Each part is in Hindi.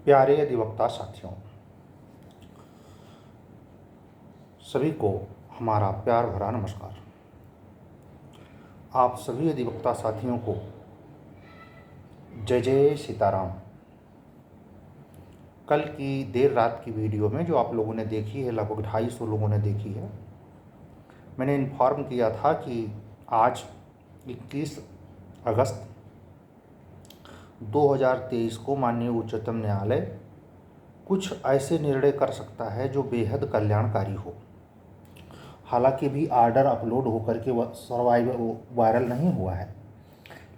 प्यारे अधिवक्ता साथियों, सभी को हमारा प्यार भरा नमस्कार। आप सभी अधिवक्ता साथियों को जय जय सीताराम। कल की देर रात की वीडियो में जो आप लोगों ने देखी है, लगभग 250 लोगों ने देखी है, मैंने इन्फॉर्म किया था कि आज 21 अगस्त 2023 को माननीय उच्चतम न्यायालय कुछ ऐसे निर्णय कर सकता है जो बेहद कल्याणकारी हो। हालांकि भी आर्डर अपलोड होकर के वायरल नहीं हुआ है,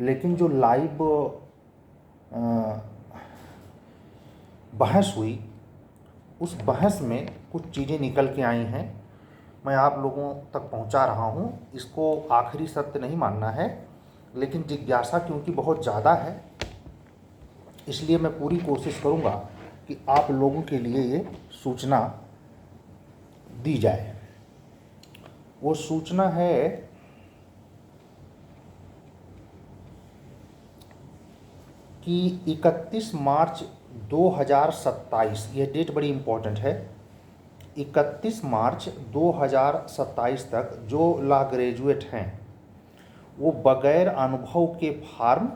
लेकिन जो लाइव बहस हुई, उस बहस में कुछ चीज़ें निकल के आई हैं, मैं आप लोगों तक पहुंचा रहा हूं। इसको आखिरी सत्य नहीं मानना है, लेकिन जिज्ञासा क्योंकि बहुत ज़्यादा है, इसलिए मैं पूरी कोशिश करूंगा कि आप लोगों के लिए ये सूचना दी जाए। वो सूचना है कि 31 मार्च 2027, ये डेट बड़ी इम्पोर्टेंट है। 31 मार्च 2027 तक जो लॉ ग्रेजुएट हैं वो बगैर अनुभव के फॉर्म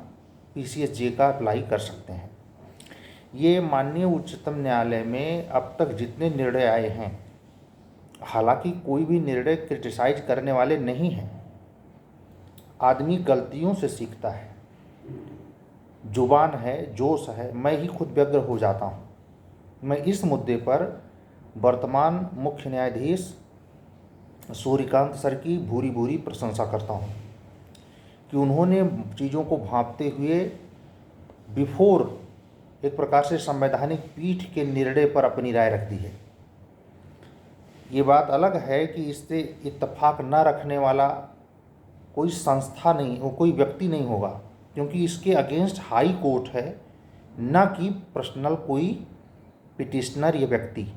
PCSJ का अप्लाई कर सकते हैं। ये माननीय उच्चतम न्यायालय में अब तक जितने निर्णय आए हैं, हालांकि कोई भी निर्णय क्रिटिसाइज करने वाले नहीं हैं। आदमी गलतियों से सीखता है, जुबान है, जोश है, मैं ही खुद व्यग्र हो जाता हूँ। मैं इस मुद्दे पर वर्तमान मुख्य न्यायाधीश सूर्यकांत सर की भूरी भूरी प्रशंसा करता हूँ कि उन्होंने चीज़ों को भांपते हुए बिफोर एक प्रकार से संवैधानिक पीठ के निर्णय पर अपनी राय रख दी है। ये बात अलग है कि इससे इत्तेफाक न रखने वाला कोई संस्था नहीं, वो कोई व्यक्ति नहीं होगा, क्योंकि इसके अगेंस्ट हाई कोर्ट है, न कि पर्सनल कोई पिटिशनर या व्यक्ति।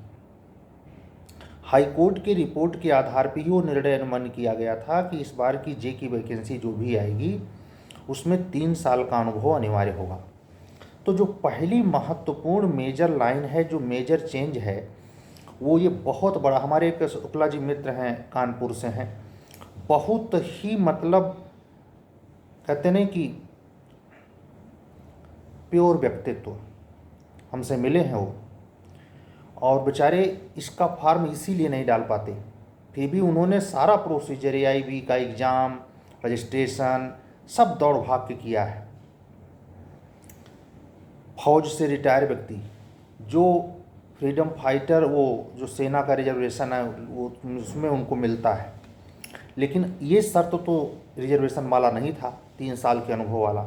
हाई कोर्ट के रिपोर्ट के आधार पर ही वो निर्णय अनुमान किया गया था कि इस बार की जे की वैकेंसी जो भी आएगी उसमें 3 साल का अनुभव अनिवार्य होगा। तो जो पहली महत्वपूर्ण मेजर लाइन है, जो मेजर चेंज है, वो ये बहुत बड़ा, हमारे एक शुक्ला जी मित्र हैं, कानपुर से हैं, बहुत ही मतलब कहते नहीं कि प्योर व्यक्तित्व, हमसे मिले हैं वो, और बेचारे इसका फॉर्म इसीलिए नहीं डाल पाते, फिर भी उन्होंने सारा प्रोसीजर AIB का एग्ज़ाम, रजिस्ट्रेशन सब दौड़ भाग के किया है। फौज से रिटायर व्यक्ति, जो फ्रीडम फाइटर, वो जो सेना का रिजर्वेशन है वो उसमें उनको मिलता है, लेकिन ये शर्त तो रिजर्वेशन वाला नहीं था, 3 साल के अनुभव वाला।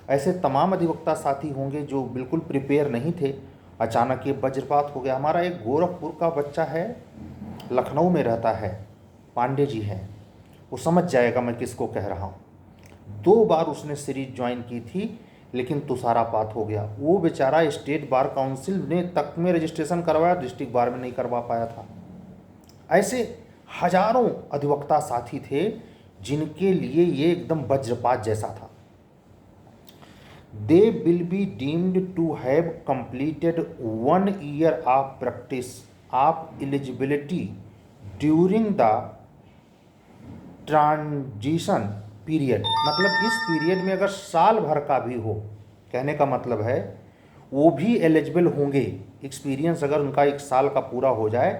ऐसे तमाम अधिवक्ता साथी होंगे जो बिल्कुल प्रिपेयर नहीं थे, अचानक ये वज्रपात हो गया। हमारा एक गोरखपुर का बच्चा है, लखनऊ में रहता है, पांडे जी हैं, वो समझ जाएगा मैं किसको कह रहा हूँ। 2 बार उसने सीरीज ज्वाइन की थी, लेकिन तुषारापात हो गया। वो बेचारा स्टेट बार काउंसिल ने तक में रजिस्ट्रेशन करवाया, डिस्ट्रिक्ट बार में नहीं करवा पाया था। ऐसे हजारों अधिवक्ता साथी थे जिनके लिए ये एकदम वज्रपात जैसा था। They will be deemed to have completed 1 year of practice of eligibility during the transition period. मतलब इस पीरियड में अगर साल भर का भी हो, कहने का मतलब है वो भी एलिजिबल होंगे। एक्सपीरियंस अगर उनका 1 साल का पूरा हो जाए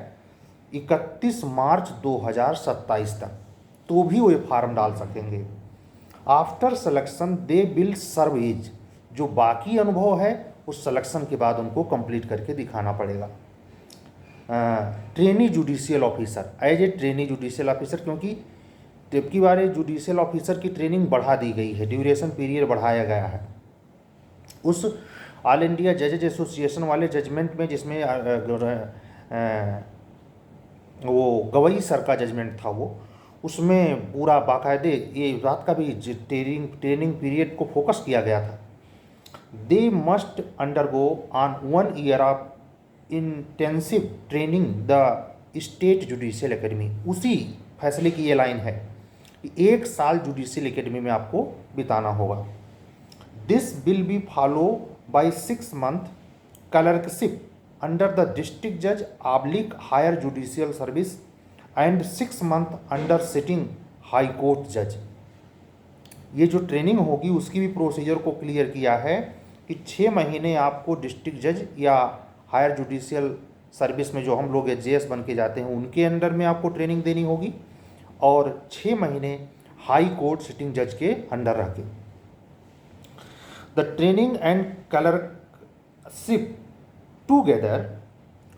31 मार्च 2027 तक, तो भी वो ये फॉर्म डाल सकेंगे। After selection they will serve as, जो बाकी अनुभव है उस सिलेक्शन के बाद उनको कंप्लीट करके दिखाना पड़ेगा। Trainee judicial officer, as a trainee judicial officer, क्योंकि जबकि बार जुडिशियल ऑफिसर की ट्रेनिंग बढ़ा दी गई है, ड्यूरेशन पीरियड बढ़ाया गया है। उस ऑल इंडिया जजेज एसोसिएशन वाले जजमेंट में, जिसमें वो गवई सर का जजमेंट था, वो उसमें पूरा बाकायदे ये बात का भी ट्रेनिंग पीरियड को फोकस किया गया था। They must undergo on 1 year of intensive training the state judicial academy. उसी फैसले की ये लाइन है कि 1 साल जुडिशियल एकेडमी में आपको बिताना होगा। This will be follow by 6 month clerkship under the district judge / higher judicial service and 6 month under sitting high court judge। ये जो ट्रेनिंग होगी उसकी भी प्रोसीजर को क्लियर किया है कि 6 महीने आपको डिस्ट्रिक्ट जज या हायर जुडिशियल सर्विस में जो हम लोग JS बन के जाते हैं उनके अंडर में आपको ट्रेनिंग देनी होगी, और 6 महीने हाई कोर्ट सिटिंग जज के अंडर रह के। The training and clerkship together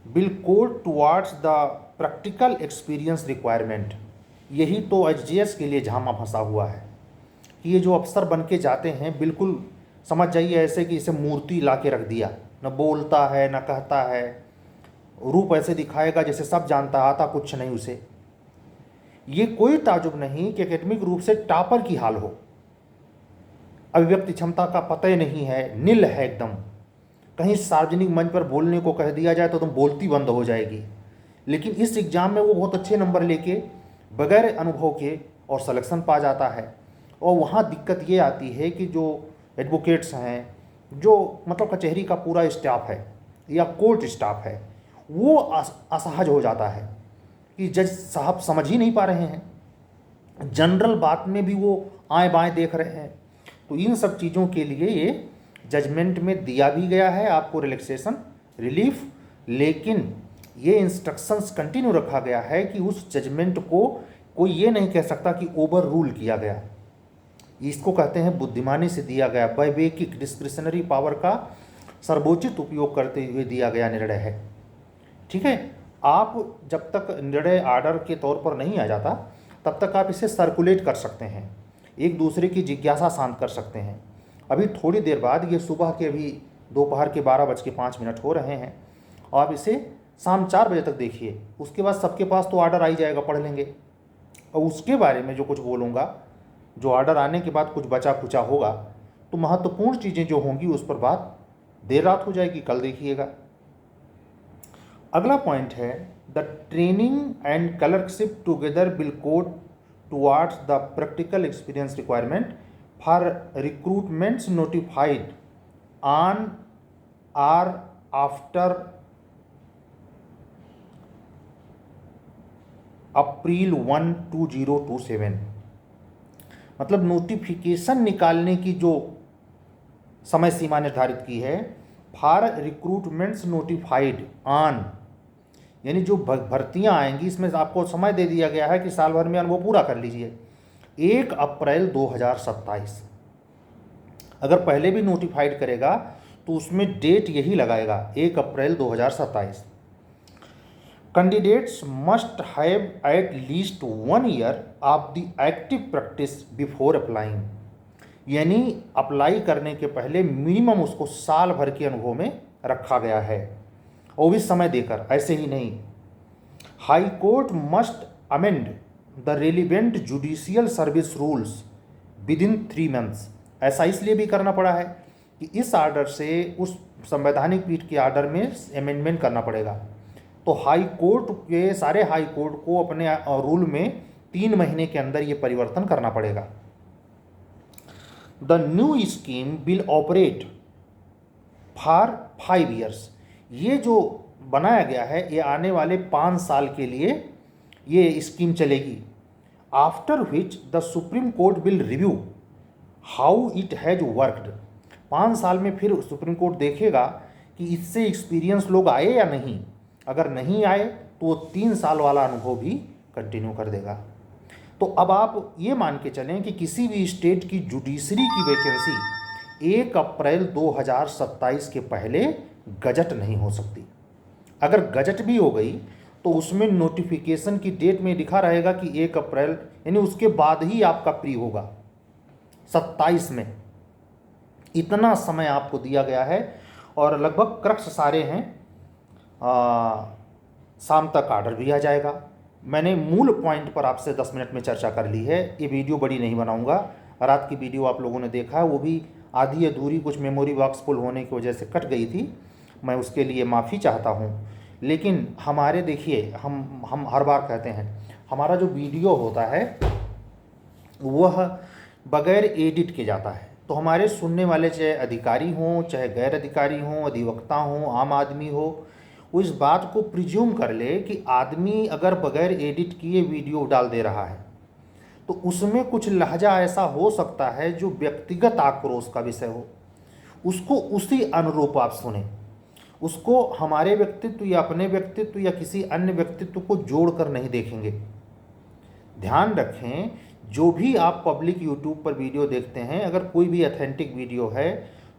will count towards the practical experience requirement. यही तो HJS के लिए झामा फंसा हुआ है कि ये जो अफसर बन के जाते हैं बिल्कुल समझ जाइए ऐसे कि इसे मूर्ति ला के रख दिया, न बोलता है न कहता है, रूप ऐसे दिखाएगा जैसे सब जानता, आता कुछ नहीं उसे। ये कोई ताजुब नहीं कि एकेडमिक रूप से टॉपर की हाल हो, अभिव्यक्ति क्षमता का पता ही नहीं है, नील है एकदम। कहीं सार्वजनिक मंच पर बोलने को कह दिया जाए तो तुम बोलती बंद हो जाएगी, लेकिन इस एग्ज़ाम में वो बहुत अच्छे नंबर लेके बगैर अनुभव के और सिलेक्शन पा जाता है। और वहाँ दिक्कत ये आती है कि जो एडवोकेट्स हैं, जो मतलब कचहरी का पूरा स्टाफ है या कोर्ट स्टाफ है, वो असहज हो जाता है कि जज साहब समझ ही नहीं पा रहे हैं, जनरल बात में भी वो आएँ बाएँ देख रहे हैं। तो इन सब चीज़ों के लिए ये जजमेंट में दिया भी गया है आपको रिलैक्सेशन रिलीफ, लेकिन ये इंस्ट्रक्शंस कंटिन्यू रखा गया है कि उस जजमेंट को कोई ये नहीं कह सकता कि ओवर रूल किया गया। इसको कहते हैं बुद्धिमानी से दिया गया, वैवेकिक डिस्क्रिशनरी पावर का सर्वोचित उपयोग करते हुए दिया गया निर्णय है। ठीक है, आप जब तक निर्णय आर्डर के तौर पर नहीं आ जाता तब तक आप इसे सर्कुलेट कर सकते हैं, एक दूसरे की जिज्ञासा शांत कर सकते हैं। अभी थोड़ी देर बाद, ये सुबह के अभी दोपहर के 12:05 हो रहे हैं, और आप इसे शाम 4 बजे तक देखिए। उसके बाद सबके पास तो ऑर्डर आ ही जाएगा, पढ़ लेंगे, और उसके बारे में जो कुछ बोलूँगा, जो ऑर्डर आने के बाद कुछ बचा खुचा होगा तो महत्वपूर्ण चीज़ें जो होंगी उस पर बात देर रात हो जाएगी, कल देखिएगा। अगला पॉइंट है the training and clerkship together will count towards the practical experience requirement for recruitments notified on or after April 1, 2027। मतलब नोटिफिकेशन निकालने की जो समय सीमा निर्धारित की है, फॉर रिक्रूटमेंट्स नोटिफाइड ऑन, यानी जो भर्तियां आएंगी इसमें आपको समय दे दिया गया है कि साल भर में वो पूरा कर लीजिए, 1 अप्रैल 2027। अगर पहले भी नोटिफाइड करेगा तो उसमें डेट यही लगाएगा 1 अप्रैल 2027। Candidates must have at least 1 year of the active practice before applying, यानी अप्लाई करने के पहले मिनिमम उसको साल भर के अनुभव में रखा गया है, और भी समय देकर, ऐसे ही नहीं। High court must amend the relevant judicial service rules with in 3 months. ऐसा इसलिए भी करना पड़ा है कि इस आर्डर से उस संवैधानिक पीठ के आर्डर में अमेंडमेंट करना पड़ेगा। तो हाई कोर्ट के सारे हाई कोर्ट को अपने रूल में 3 महीने के अंदर ये परिवर्तन करना पड़ेगा। The new scheme will operate for 5 years. ये जो बनाया गया है ये आने वाले 5 साल के लिए ये स्कीम चलेगी। After which the supreme court will review how it has worked. 5 साल में फिर सुप्रीम कोर्ट देखेगा कि इससे एक्सपीरियंस लोग आए या नहीं। अगर नहीं आए तो वो 3 साल वाला अनुभव भी कंटिन्यू कर देगा। तो अब आप ये मान के चलें कि किसी भी स्टेट की जुडिशरी की वैकेंसी 1 अप्रैल 2027 के पहले गजट नहीं हो सकती। अगर गजट भी हो गई तो उसमें नोटिफिकेशन की डेट में लिखा रहेगा कि 1 अप्रैल, यानी उसके बाद ही आपका प्री होगा 27 में। इतना समय आपको दिया गया है और लगभग क्रक्स सारे हैं। शाम तक आर्डर भी आ जाएगा। मैंने मूल पॉइंट पर आपसे 10 मिनट में चर्चा कर ली है। ये वीडियो बड़ी नहीं बनाऊंगा। रात की वीडियो आप लोगों ने देखा है, वो भी आधी अधूरी, कुछ मेमोरी बॉक्स फुल होने की वजह से कट गई थी। मैं उसके लिए माफ़ी चाहता हूँ। लेकिन हमारे देखिए, हम हर बार कहते हैं हमारा जो वीडियो होता है वह बगैर एडिट के जाता है। तो हमारे सुनने वाले चाहे अधिकारी हों, चाहे गैर अधिकारी हों, अधिवक्ता हों, आम आदमी हो, वो इस बात को प्रिज्यूम कर ले कि आदमी अगर बगैर एडिट किए वीडियो डाल दे रहा है तो उसमें कुछ लहजा ऐसा हो सकता है जो व्यक्तिगत आक्रोश का विषय हो, उसको उसी अनुरूप आप सुने, उसको हमारे व्यक्तित्व या अपने व्यक्तित्व या किसी अन्य व्यक्तित्व को जोड़कर नहीं देखेंगे। ध्यान रखें, जो भी आप पब्लिक यूट्यूब पर वीडियो देखते हैं, अगर कोई भी ऑथेंटिक वीडियो है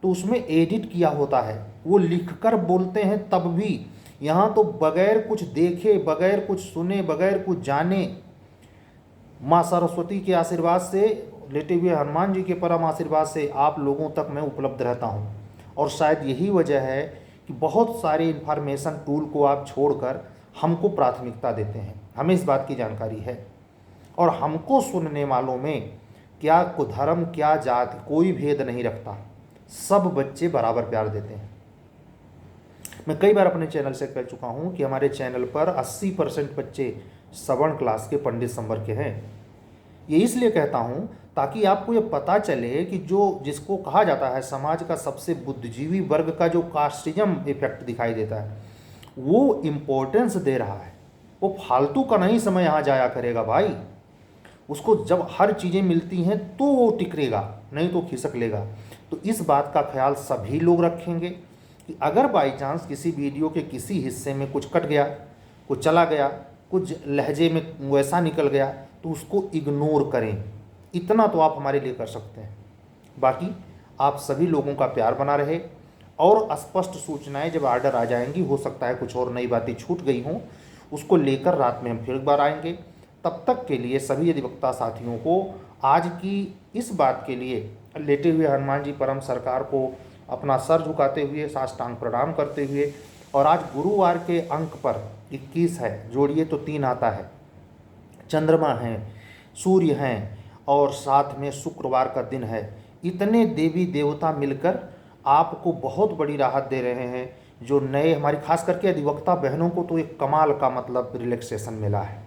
तो उसमें एडिट किया होता है, वो लिखकर बोलते हैं तब भी। यहाँ तो बगैर कुछ देखे, बगैर कुछ सुने, बगैर कुछ जाने, माँ सरस्वती के आशीर्वाद से, लेटे हुए हनुमान जी के परम आशीर्वाद से आप लोगों तक मैं उपलब्ध रहता हूँ। और शायद यही वजह है कि बहुत सारे इन्फॉर्मेशन टूल को आप छोड़कर हमको प्राथमिकता देते हैं। हमें इस बात की जानकारी है और हमको सुनने वालों में क्या धर्म, क्या जाति, कोई भेद नहीं रखता, सब बच्चे बराबर प्यार देते हैं। मैं कई बार अपने चैनल से कह चुका हूँ कि हमारे चैनल पर 80% बच्चे सवर्ण क्लास के पंडित संवर के हैं। ये इसलिए कहता हूँ ताकि आपको ये पता चले कि जो जिसको कहा जाता है समाज का सबसे बुद्धिजीवी वर्ग का जो कास्टिज्म इफेक्ट दिखाई देता है, वो इम्पोर्टेंस दे रहा है। वो फालतू का नहीं समय यहाँ जाया करेगा भाई, उसको जब हर चीज़ें मिलती हैं तो वो टिकरेगा, नहीं तो खिसक लेगा। तो इस बात का ख्याल सभी लोग रखेंगे कि अगर बाई चांस किसी वीडियो के किसी हिस्से में कुछ कट गया, कुछ चला गया, कुछ लहजे में वैसा निकल गया, तो उसको इग्नोर करें। इतना तो आप हमारे लिए कर सकते हैं। बाकी आप सभी लोगों का प्यार बना रहे और स्पष्ट सूचनाएं जब ऑर्डर आ जाएंगी, हो सकता है कुछ और नई बातें छूट गई हों, उसको लेकर रात में हम फिर एक बार आएंगे। तब तक के लिए सभी अधिवक्ता साथियों को आज की इस बात के लिए लेटे हुए हनुमान जी परम सरकार को अपना सर झुकाते हुए, साष्टांग प्रणाम करते हुए, और आज गुरुवार के अंक पर 21 है, जोड़िए तो 3 आता है, चंद्रमा हैं, सूर्य हैं और साथ में शुक्रवार का दिन है। इतने देवी देवता मिलकर आपको बहुत बड़ी राहत दे रहे हैं। जो नए हमारी खास करके अधिवक्ता बहनों को तो एक कमाल का मतलब रिलैक्सेशन मिला है।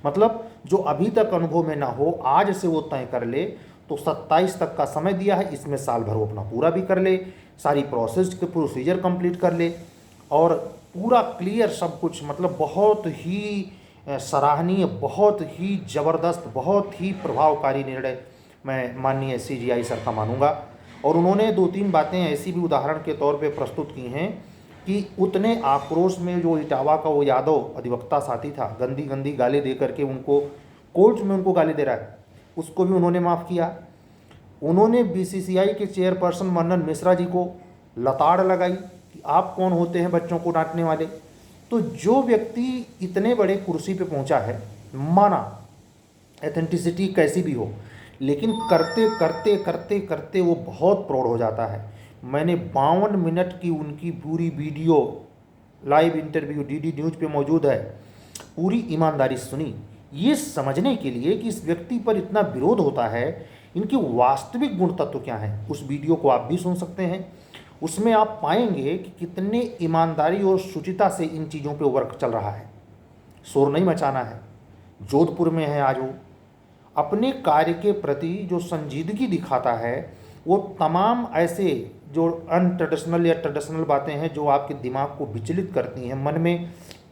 मतलब जो अभी तक अनुभव में ना हो, आज से वो तय कर ले तो 27 तक का समय दिया है, इसमें साल भर वो अपना पूरा भी कर ले, सारी प्रोसेस के प्रोसीजर कंप्लीट कर ले और पूरा क्लियर सब कुछ। मतलब बहुत ही सराहनीय, बहुत ही ज़बरदस्त, बहुत ही प्रभावकारी निर्णय मैं माननीय CGI सर का मानूंगा। और उन्होंने 2-3 बातें ऐसी भी उदाहरण के तौर पे प्रस्तुत की हैं कि उतने आक्रोश में जो इटावा का वो यादव अधिवक्ता साथी था, गंदी गंदी गाली दे करके उनको कोर्ट में उनको गाली दे रहा है, उसको भी उन्होंने माफ़ किया। उन्होंने BCCI के चेयरपर्सन मनन मिश्रा जी को लताड़ लगाई कि आप कौन होते हैं बच्चों को डांटने वाले। तो जो व्यक्ति इतने बड़े कुर्सी पे पहुंचा है, माना एथेंटिसिटी कैसी भी हो, लेकिन करते करते करते करते वो बहुत प्रौढ़ हो जाता है। मैंने 52 मिनट की उनकी पूरी video live interview DD news पे मौजूद है, पूरी ईमानदारी सुनी, ये समझने के लिए कि इस व्यक्ति पर इतना विरोध होता है, इनके वास्तविक गुण तत्व क्या हैं। उस वीडियो को आप भी सुन सकते हैं, उसमें आप पाएंगे कि कितने ईमानदारी और शुचिता से इन चीज़ों पे वर्क चल रहा है। शोर नहीं मचाना है। जोधपुर में है आज वो, अपने कार्य के प्रति जो संजीदगी दिखाता है, वो तमाम ऐसे जो अनट्रेडिशनल या ट्रेडिशनल बातें हैं जो आपके दिमाग को विचलित करती हैं, मन में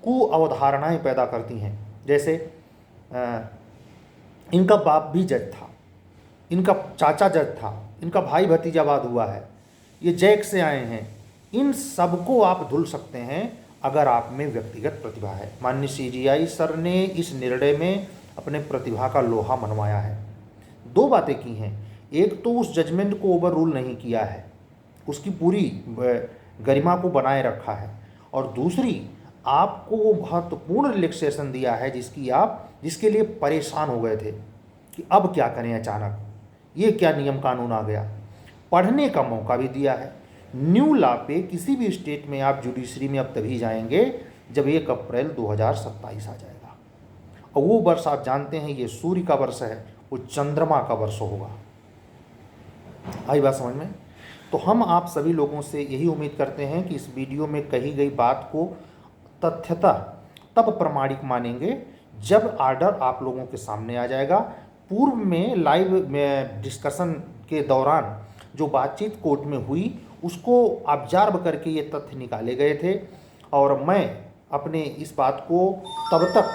कुअवधारणाएं पैदा करती हैं। जैसे इनका बाप भी जज था, इनका चाचा जज था, इनका भाई भतीजावाद हुआ है, ये जैक से आए हैं, इन सबको आप धुल सकते हैं अगर आप में व्यक्तिगत प्रतिभा है। माननीय CGI सर ने इस निर्णय में अपने प्रतिभा का लोहा मनवाया है। 2 बातें की हैं, एक तो उस जजमेंट को ओवर रूल नहीं किया है, उसकी पूरी गरिमा को बनाए रखा है, और दूसरी आपको वो महत्वपूर्ण रिलैक्सेशन दिया है जिसके लिए परेशान हो गए थे कि अब क्या करें, अचानक ये क्या नियम कानून आ गया। पढ़ने का मौका भी दिया है। न्यू लॉ पे किसी भी स्टेट में आप जुडिशरी में अब तभी जाएंगे जब 1 अप्रैल 2027 आ जाएगा, और वो वर्ष आप जानते हैं ये सूर्य का वर्ष है, वो चंद्रमा का वर्ष होगा। आई बात समझ में? तो हम आप सभी लोगों से यही उम्मीद करते हैं कि इस वीडियो में कही गई बात को तथ्यतः तब प्रमाणिक मानेंगे जब ऑर्डर आप लोगों के सामने आ जाएगा। पूर्व में लाइव में डिस्कशन के दौरान जो बातचीत कोर्ट में हुई उसको ऑब्जर्व करके ये तथ्य निकाले गए थे। और मैं अपने इस बात को तब तक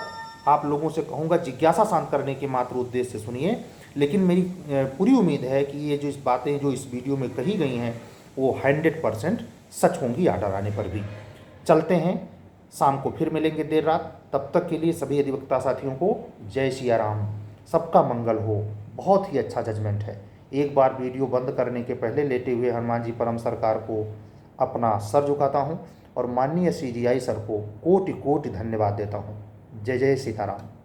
आप लोगों से कहूँगा जिज्ञासा शांत करने के मात्र उद्देश्य से सुनिए, लेकिन मेरी पूरी उम्मीद है कि ये जो इस बातें जो इस वीडियो में कही गई हैं वो 100% सच होंगी आर्डर आने पर भी। चलते हैं, शाम को फिर मिलेंगे देर रात। तब तक के लिए सभी अधिवक्ता साथियों को जय सिया राम, सबका मंगल हो। बहुत ही अच्छा जजमेंट है। एक बार वीडियो बंद करने के पहले लेटे हुए हनुमान जी परम सरकार को अपना सर झुकाता हूँ और माननीय CGI सर को कोटि कोटि धन्यवाद देता हूँ। जय जय सीताराम।